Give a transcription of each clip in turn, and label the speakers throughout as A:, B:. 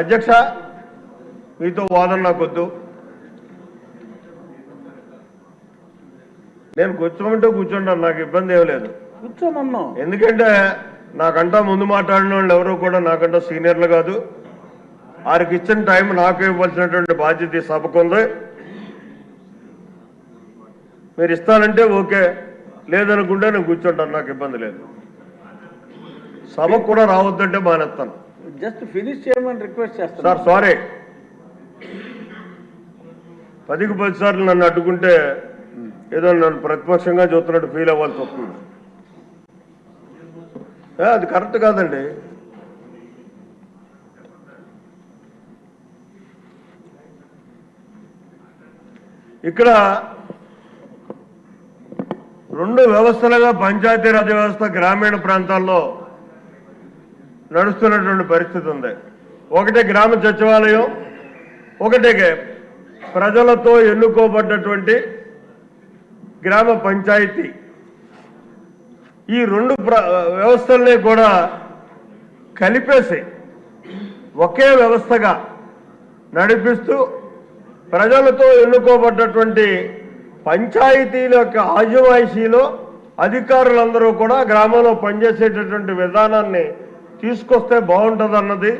A: అధ్యక్ష, మీతో వాదన నాకొద్దు. నేను కూర్చోమంటే కూర్చుంటాను, నాకు ఇబ్బంది ఏం లేదు.
B: కూర్చోమన్నా.
A: ఎందుకంటే నాకంటా ముందు మాట్లాడిన వాళ్ళు ఎవరు కూడా నాకంటా సీనియర్లు కాదు. వారికి ఇచ్చిన టైం నాకు ఇవ్వాల్సినటువంటి బాధ్యత ఈ సభకు ఉంది. మీరు ఇస్తానంటే ఓకే, లేదనుకుంటే నేను కూర్చుంటాను, నాకు ఇబ్బంది లేదు. సభకు కూడా రావద్దంటే మానేస్తాను.
B: జస్ట్ ఫినిష్ చేయమని రిక్వెస్ట్ చేస్తాను
A: సార్. సారీ, 10కి 10 సార్లు నన్ను అడ్డుకుంటే ఏదో నన్ను ప్రతిపక్షంగా చూస్తున్నట్టు ఫీల్ అవ్వాల్సి వస్తుంది. అది కరెక్ట్ కాదండి. ఇక్కడ 2 వ్యవస్థలుగా పంచాయతీరాజ్ వ్యవస్థ గ్రామీణ ప్రాంతాల్లో నడుస్తున్నటువంటి పరిస్థితి ఉంది. ఒకటి గ్రామ సచివాలయం, ఒకటి ప్రజలతో ఎన్నుకోబడ్డటువంటి గ్రామ పంచాయతీ. ఈ 2 వ్యవస్థల్ని కూడా కలిపేసి ఒకే వ్యవస్థగా నడిపిస్తూ ప్రజలతో ఎన్నుకోబడ్డటువంటి పంచాయతీల యొక్క ఆజమాయిషీలో అధికారులందరూ కూడా గ్రామంలో పనిచేసేటటువంటి విధానాన్ని తీసుకొస్తే బాగుంటుందన్నది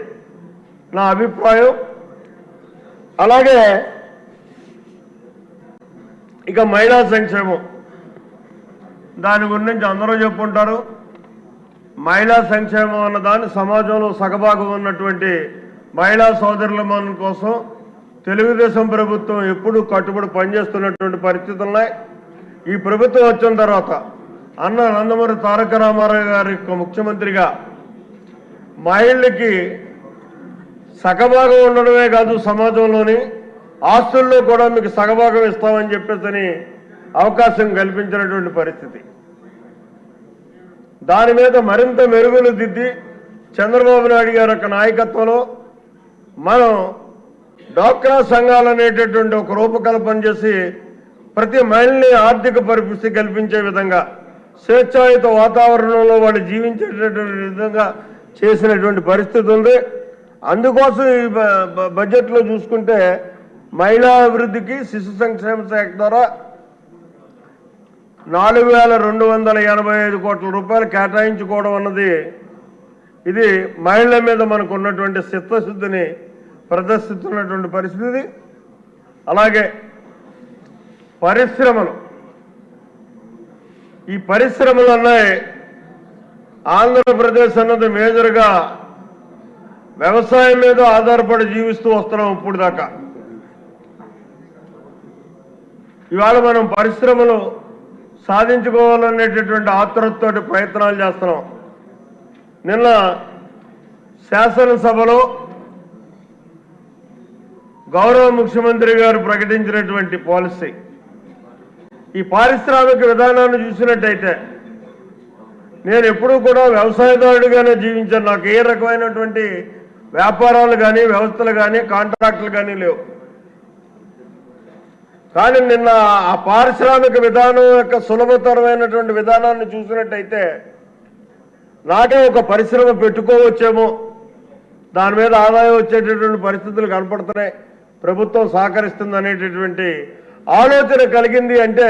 A: నా అభిప్రాయం. అలాగే ఇక మహిళా సంక్షేమం, దాని గురించి అందరూ చెప్పుకుంటారు. మహిళా సంక్షేమం అన్న దాన్ని సమాజంలో సగభాగం ఉన్నటువంటి మహిళా సోదరుల మన కోసం తెలుగుదేశం ప్రభుత్వం ఎప్పుడూ కట్టుబడి పనిచేస్తున్నటువంటి పరిస్థితులు ఉన్నాయి. ఈ ప్రభుత్వం వచ్చిన తర్వాత అన్న నందమూరి తారక రామారావు గారి ముఖ్యమంత్రిగా మహిళలకి సగభాగం ఉండడమే కాదు, సమాజంలోని ఆస్తుల్లో కూడా మీకు సగభాగం ఇస్తామని చెప్పేసి అవకాశం కల్పించినటువంటి పరిస్థితి. దాని మీద మరింత మెరుగులు దిద్ది చంద్రబాబు నాయుడు గారి యొక్క నాయకత్వంలో మనం డ్వాక్రా సంఘాలు అనేటటువంటి ఒక రూపకల్పన చేసి ప్రతి మహిళని ఆర్థిక పరిపుష్టి కల్పించే విధంగా, స్వేచ్ఛాయుత వాతావరణంలో వాళ్ళు జీవించేటటువంటి విధంగా చేసినటువంటి పరిస్థితి ఉంది. అందుకోసం ఈ బడ్జెట్లో చూసుకుంటే మహిళా అభివృద్ధికి శిశు సంక్షేమ శాఖ ద్వారా 4,285 కోట్ల రూపాయలు కేటాయించుకోవడం అన్నది ఇది మహిళల మీద మనకు ఉన్నటువంటి చిత్తశుద్ధిని ప్రదర్శిస్తున్నటువంటి పరిస్థితి. అలాగే పరిశ్రమలు, ఈ పరిశ్రమలు అన్నాయి. ఆంధ్రప్రదేశ్ అన్నది మేజర్గా వ్యవసాయం మీద ఆధారపడి జీవిస్తూ వస్తున్నాం ఇప్పుడు దాకా. ఇవాళ మనం పరిశ్రమలు సాధించుకోవాలనేటటువంటి ఆతృతతోటి ప్రయత్నాలు చేస్తున్నాం. నిన్న శాసనసభలో గౌరవ ముఖ్యమంత్రి గారు ప్రకటించినటువంటి పాలసీ, ఈ పారిశ్రామిక విధానాన్ని చూసినట్టయితే నేను ఎప్పుడూ కూడా వ్యవసాయదారుడిగానే జీవించాను. నాకు ఏ రకమైనటువంటి వ్యాపారాలు కానీ, వ్యవస్థలు కానీ, కాంట్రాక్టులు కానీ లేవు. కానీ నిన్న ఆ పారిశ్రామిక విధానం యొక్క సులభతరమైనటువంటి విధానాన్ని చూసినట్టయితే నాకే ఒక పరిశ్రమ పెట్టుకోవచ్చేమో, దాని మీద ఆదాయం వచ్చేటటువంటి పరిస్థితులు కనపడుతున్నాయి, ప్రభుత్వం సహకరిస్తుంది అనేటటువంటి ఆలోచన కలిగింది. అంటే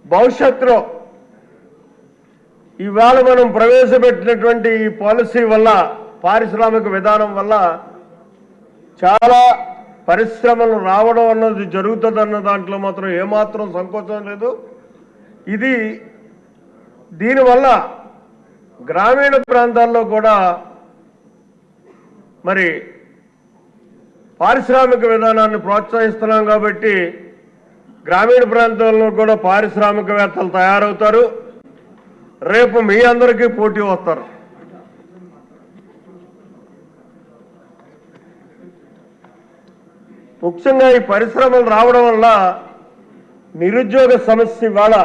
A: భవిష్యత్తులో ఇవాళ మనం ప్రవేశపెట్టినటువంటి ఈ పాలసీ వల్ల, పారిశ్రామిక విధానం వల్ల చాలా పరిశ్రమలు రావడం అన్నది జరుగుతుందన్న దాంట్లో మాత్రం ఏమాత్రం సంకోచం లేదు. ఇది దీనివల్ల గ్రామీణ ప్రాంతాల్లో కూడా మరి పారిశ్రామిక విధానాన్ని ప్రోత్సహిస్తున్నాం కాబట్టి గ్రామీణ ప్రాంతాల్లో కూడా పారిశ్రామికవేత్తలు తయారవుతారు. రేపు మీ అందరికీ పోటీ వస్తారు. ముఖ్యంగా ఈ పరిశ్రమలు రావడం వల్ల నిరుద్యోగ సమస్య ఇవాళ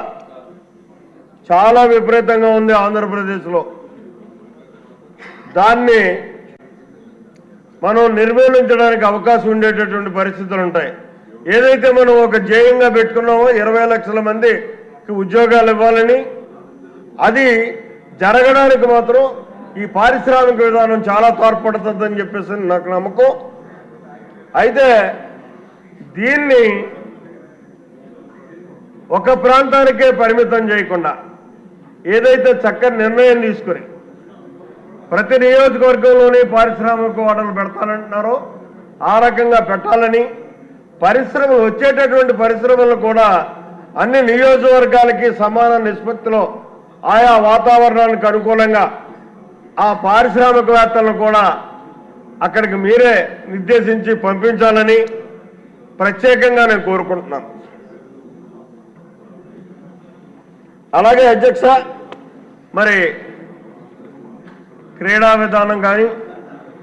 A: చాలా విపరీతంగా ఉంది ఆంధ్రప్రదేశ్లో. దాన్ని మనం నిర్మూలించడానికి అవకాశం ఉండేటటువంటి పరిస్థితులు ఉంటాయి. ఏదైతే మనం ఒక ధ్యేయంగా పెట్టుకున్నామో 20 లక్షల మందికి ఉద్యోగాలు ఇవ్వాలని, అది జరగడానికి మాత్రం ఈ పారిశ్రామిక విధానం చాలా తోడ్పడుతుందని చెప్పేసి నాకు నమ్మకం. అయితే దీన్ని ఒక ప్రాంతానికే పరిమితం చేయకుండా ఏదైతే చక్కని నిర్ణయం తీసుకుని ప్రతి నియోజకవర్గంలోనే పారిశ్రామిక వాడలు పెడతానంటున్నారో ఆ రకంగా పెట్టాలని, పరిశ్రమలు వచ్చేటటువంటి పరిశ్రమలు కూడా అన్ని నియోజకవర్గాలకి సమాన నిష్పత్తిలో ఆయా వాతావరణానికి అనుకూలంగా ఆ పారిశ్రామికవేత్తలను కూడా అక్కడికి మీరే నిర్దేశించి పంపించాలని ప్రత్యేకంగా నేను కోరుకుంటున్నాను. అలాగే అధ్యక్ష, మరి క్రీడా విధానం కానీ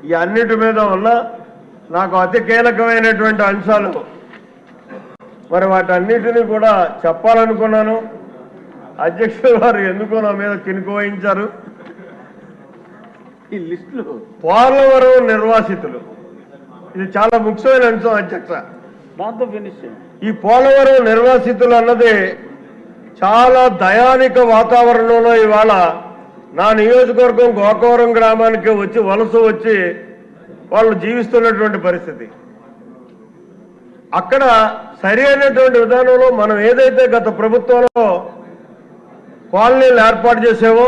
A: ఈ అన్నిటి మీద ఉన్న నాకు అతి కీలకమైనటువంటి అంశాలు మరి వాటన్నిటినీ కూడా చెప్పాలనుకున్నాను. అధ్యక్షుడు వారు ఎందుకో నా మీద కినుకు వహించారు.
B: ఈ లిస్టులు
A: పోలవరం నిర్వాసితులు ఇది చాలా ముఖ్యమైన అంశం అధ్యక్ష.
B: దాంతో ఫినిష్ చేయండి.
A: ఈ పోలవరం నిర్వాసితులు అన్నది చాలా దయానిక వాతావరణంలో ఇవాళ నా నియోజకవర్గం గోకవరం గ్రామానికి వచ్చి వలస వచ్చి వాళ్ళు జీవిస్తున్నటువంటి పరిస్థితి. అక్కడ సరి అయినటువంటి విధానంలో మనం ఏదైతే గత ప్రభుత్వంలో కాలనీలు ఏర్పాటు చేసామో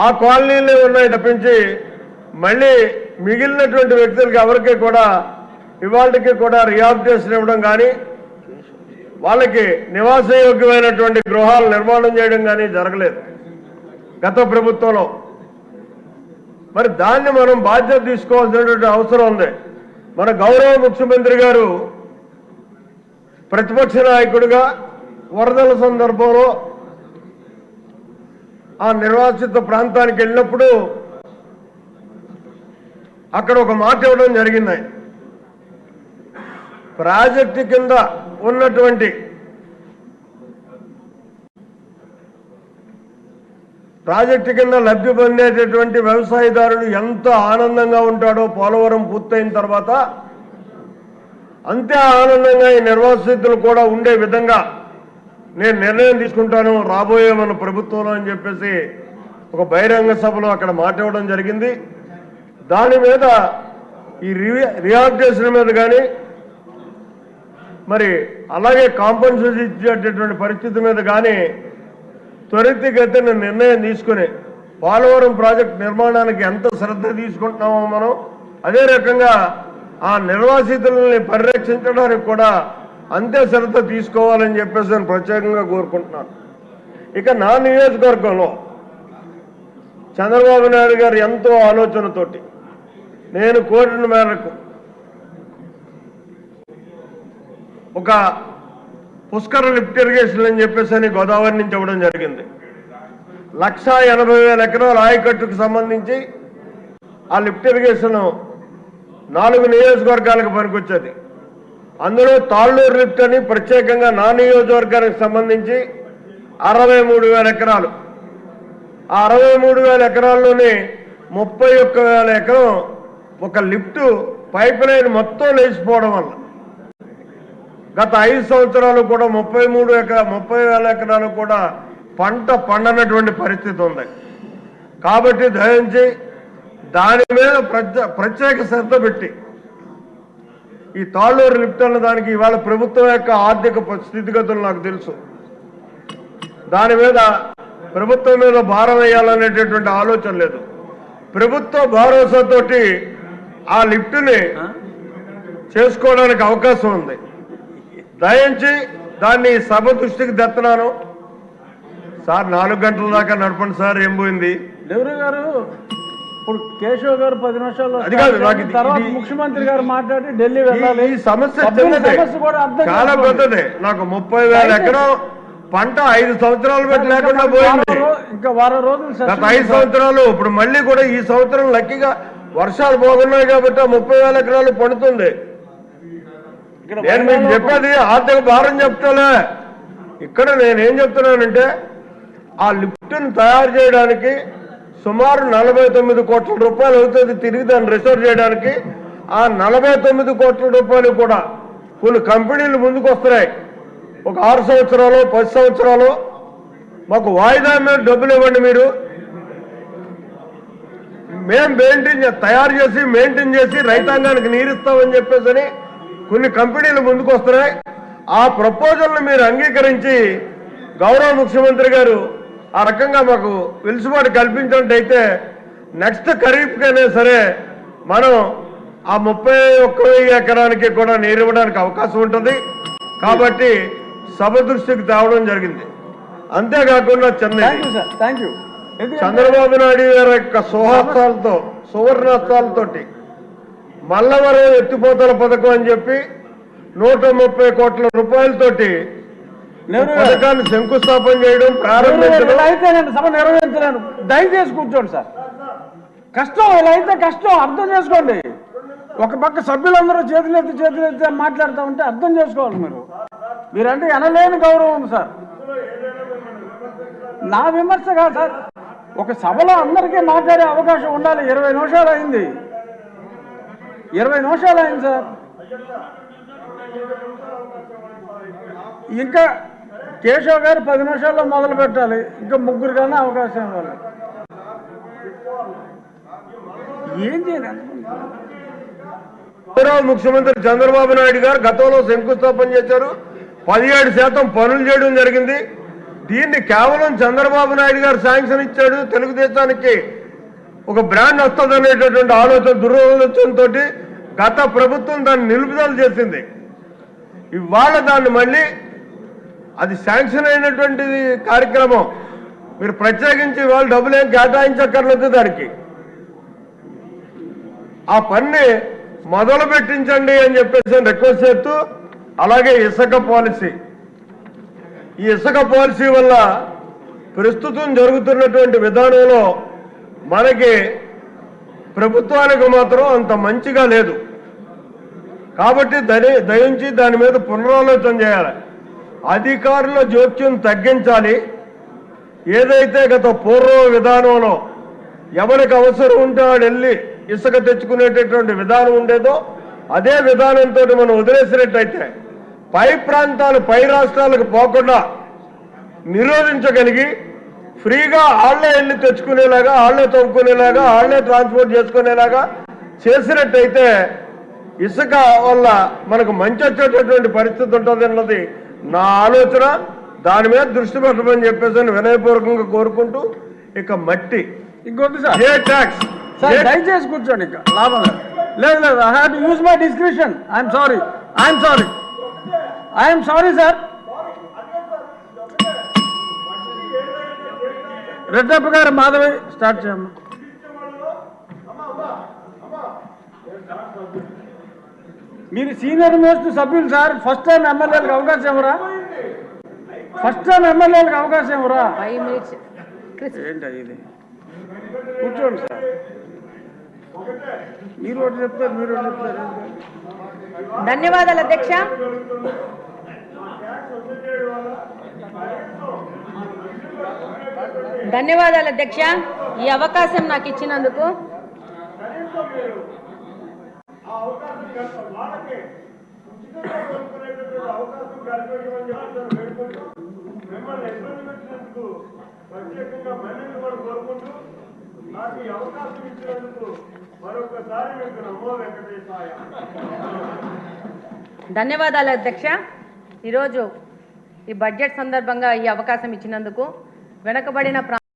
A: ఆ కాలనీలే ఉన్నాయి తప్పించి మళ్ళీ మిగిలినటువంటి వ్యక్తులకి ఎవరికి కూడా ఇవాళకి కూడా రిహాబిలిటేషన్ ఇవ్వడం కానీ వాళ్ళకి నివాసయోగ్యమైనటువంటి గృహాలు నిర్మాణం చేయడం కానీ జరగలేదు గత ప్రభుత్వంలో. మరి దాన్ని మనం బాధ్యత తీసుకోవాల్సినటువంటి అవసరం ఉంది. మన గౌరవ ముఖ్యమంత్రి గారు ప్రతిపక్ష నాయకుడిగా వరదల సందర్భంలో ఆ నిర్వాసిత ప్రాంతానికి వెళ్ళినప్పుడు అక్కడ ఒక మాట ఇవ్వడం జరిగింది. ప్రాజెక్టు కింద ఉన్నటువంటి ప్రాజెక్టు కింద లబ్ధి పొందేటటువంటి వ్యవసాయదారుడు ఎంత ఆనందంగా ఉంటాడో పోలవరం పూర్తయిన తర్వాత అంతే ఆనందంగా ఈ నిర్వాసితులు కూడా ఉండే విధంగా నేను నిర్ణయం తీసుకుంటాను రాబోయే మన ప్రభుత్వంలో అని చెప్పేసి ఒక బహిరంగ సభలో అక్కడ మాట ఇవ్వడం జరిగింది. దాని మీద ఈ రిహాబిలిటేషన్ మీద కానీ మరి అలాగే కాంపన్సేషన్ ఇచ్చేటటువంటి పరిస్థితి మీద కానీ త్వరితగతిన నిర్ణయం తీసుకుని పోలవరం ప్రాజెక్టు నిర్మాణానికి ఎంత శ్రద్ధ తీసుకుంటున్నామో మనం అదే రకంగా ఆ నిర్వాసితులని పరిరక్షించడానికి కూడా అంతే శ్రద్ధ తీసుకోవాలని చెప్పేసి నేను ప్రత్యేకంగా కోరుకుంటున్నాను. ఇక నా నియోజకవర్గంలో చంద్రబాబు నాయుడు గారు ఎంతో ఆలోచనతోటి నేను కోరిన మేరకు ఒక పుష్కర లిఫ్ట్ ఇరిగేషన్ అని చెప్పేసి గోదావరి నుంచి ఇవ్వడం జరిగింది. 1,80,000 ఎకరాల ఆయకట్టుకు సంబంధించి ఆ లిఫ్ట్ ఇరిగేషన్ 4 నియోజకవర్గాలకు పనికొచ్చేది. అందులో తాళ్ళూరు లిఫ్ట్ అని ప్రత్యేకంగా నా నియోజకవర్గానికి సంబంధించి 63,000 ఎకరాలు. ఆ 63,000 ఎకరాల్లోనే 31,000 ఎకరం ఒక లిఫ్ట్ పైప్ లైన్ మొత్తం లేచిపోవడం వల్ల గత 5 సంవత్సరాలు కూడా 30,000 ఎకరాలు కూడా పంట పండనటువంటి పరిస్థితి ఉంది. కాబట్టి దయించి దాని మీద ప్రత్యేక శ్రద్ధ పెట్టి ఈ తాళ్ళూరు లిఫ్ట్ అన్న దానికి ఇవాళ ప్రభుత్వం యొక్క ఆర్థిక స్థితిగతులు నాకు తెలుసు. దాని మీద ప్రభుత్వం మీద భారం వేయాలనేటటువంటి ఆలోచన లేదు. ప్రభుత్వ భరోసాతోటి ఆ లిఫ్ట్ని చేసుకోవడానికి అవకాశం ఉంది. దయించి దాన్ని సభ దృష్టికి తెస్తున్నాను. సార్ 4 గంటల దాకా నడపండి సార్, ఏం పోయింది?
B: దేవరి గారు ఇప్పుడు కేశవ్ గారు 10 నిమిషాల్లో
A: అది కాదు, నాకు
B: తర్వాత ముఖ్యమంత్రి గారు మాట్లాడి ఢిల్లీ వెళ్ళాలి.
A: ఈ సమస్య చాలా పెద్దది. నాకు 30,000 ఎకరం పంట 5 సంవత్సరాలు పెట్టి లేకుండా పోయింది.
B: ఇంకా వారం రోజులు
A: గత 5 సంవత్సరాలు. ఇప్పుడు మళ్ళీ కూడా ఈ సంవత్సరం లక్కీగా వర్షాలు బాగున్నాయి కాబట్టి 30,000 ఎకరాలు పండుతుంది. నేను మీకు చెప్పేది ఆర్థిక భారం చెప్తాలే. ఇక్కడ నేనేం చెప్తున్నానంటే ఆ లిఫ్ట్ని తయారు చేయడానికి సుమారు 49 కోట్ల రూపాయలు అవుతుంది. తిరిగి దాన్ని రిసర్వ్ చేయడానికి ఆ 49 కోట్ల రూపాయలు కూడా కొన్ని కంపెనీలు ముందుకు వస్తున్నాయి. ఒక 6 సంవత్సరాలు 10 సంవత్సరాలు మాకు వాయిదా మీద డబ్బులు ఇవ్వండి మీరు. మేము తయారు చేసి మెయింటైన్ చేసి రైతాంగానికి నీరిస్తామని చెప్పేసి కొన్ని కంపెనీలు ముందుకు వస్తున్నాయి. ఆ ప్రపోజల్ని మీరు అంగీకరించి గౌరవ ముఖ్యమంత్రి గారు ఆ రకంగా మాకు వెలుసుబాటు కల్పించినట్టయితే నెక్స్ట్ ఖరీఫ్కైనా సరే మనం ఆ 31,000 ఎకరానికి కూడా నీరు ఇవ్వడానికి అవకాశం ఉంటుంది. కాబట్టి సభ దృష్టికి తేవడం జరిగింది. అంతేకాకుండా చంద్రబాబు నాయుడు గారి యొక్క సువర్ణాస్త్రాలతోటి మల్లవరం ఎత్తిపోతల పథకం అని చెప్పి 130 కోట్ల రూపాయలతోటి పథకాన్ని శంకుస్థాపన చేయడం ప్రారంభించడం.
B: సభ నిర్వహించలేను, దయచేసి కూర్చోండి సార్. కష్టం ఇలా అయితే కష్టం, అర్థం చేసుకోండి. ఒక పక్క సభ్యులందరూ చేతులెత్తి మాట్లాడుతూ ఉంటే అర్థం చేసుకోవాలి. మీరంటే ఎనలేని గౌరవం ఉంది సార్. నా విమర్శ కాదు సార్, ఒక సభలో అందరికీ మాట్లాడే అవకాశం ఉండాలి. 20 నిమిషాలు అయింది, 20 నిమిషాలు అయింది సార్. ఇంకా కేశవ్ గారు 10 నిమిషాల్లో మొదలు పెట్టాలి. ఇంకా ముగ్గురు కన్నా అవకాశం ఇవ్వాలి. ఏం చేయాలి?
A: గౌరవ ముఖ్యమంత్రి చంద్రబాబు నాయుడు గారు గతంలో శంకుస్థాపన చేశారు. 17% పనులు చేయడం జరిగింది. దీన్ని కేవలం చంద్రబాబు నాయుడు గారు శాంక్షన్ ఇచ్చాడు. తెలుగుదేశానికి ఒక బ్రాండ్ వస్తుంది అనేటటువంటి దురాలోచనతో గత ప్రభుత్వం దాన్ని నిలుపుదల చేసింది. ఇవాళ దాన్ని మళ్ళీ అది శాంక్షన్ అయినటువంటి కార్యక్రమం మీరు ప్రత్యేకించి ఇవాళ డబ్బులు ఏం కేటాయించక్కర్లేదు. దానికి ఆ పని మొదలు పెట్టించండి అని చెప్పేసి రిక్వెస్ట్ చేస్తూ, అలాగే ఇసుక పాలసీ, ఈ ఇసుక పాలసీ వల్ల ప్రస్తుతం జరుగుతున్నటువంటి విధానంలో మనకి ప్రభుత్వానికి మాత్రం అంత మంచిగా లేదు. కాబట్టి దయించి దాని మీద పునరాలోచన చేయాలి. అధికారుల జోక్యం తగ్గించాలి. ఏదైతే గత పూర్వ విధానంలో ఎవరికి అవసరం ఉంటే వాడు వెళ్ళి ఇసుక తెచ్చుకునేటటువంటి విధానం ఉండేదో అదే విధానంతో మనం వదిలేసినట్టయితే పై ప్రాంతాలు పై రాష్ట్రాలకు పోకుండా నిరోధించగలిగి ఫ్రీగా ఆళ్లే వెళ్ళి తెచ్చుకునేలాగా, ఆళ్లే తవ్వుకునేలాగా, ఆళ్లే ట్రాన్స్పోర్ట్ చేసుకునేలాగా చేసినట్టయితే ఇసుక వల్ల మనకు మంచి వచ్చేటటువంటి పరిస్థితి ఉంటుంది అన్నది నా ఆలోచన. దాని మీద దృష్టి పెట్టమని చెప్పేసి వినయపూర్వకంగా కోరుకుంటూ, ఇక మట్టి
B: ఇంకొద్ది సార్,
A: ఏ ట్యాక్స్
B: దయచేసి కూర్చోండి. ఇంకా లాభం లేదు. I have to use my description. I'm sorry sir. Reddappa గారు, మాధవి స్టార్ట్ చేయమ్మా. మీరు సీనియర్ మోస్ట్ సభ్యులు సార్. ఫస్ట్ టైం ఎమ్మెల్యేలకు అవకాశం ఇవ్వరా? ఏంటి ఇది? కూర్చోండి సార్. మీరు ఒకటి చెప్తారు.
C: ధన్యవాదాలు అధ్యక్ష. ఈ అవకాశం నాకు ఇచ్చినందుకు. ధన్యవాదాలు అధ్యక్ష. ఈరోజు ఈ బడ్జెట్ సందర్భంగా ఈ అవకాశం ఇచ్చినందుకు వెనుకబడిన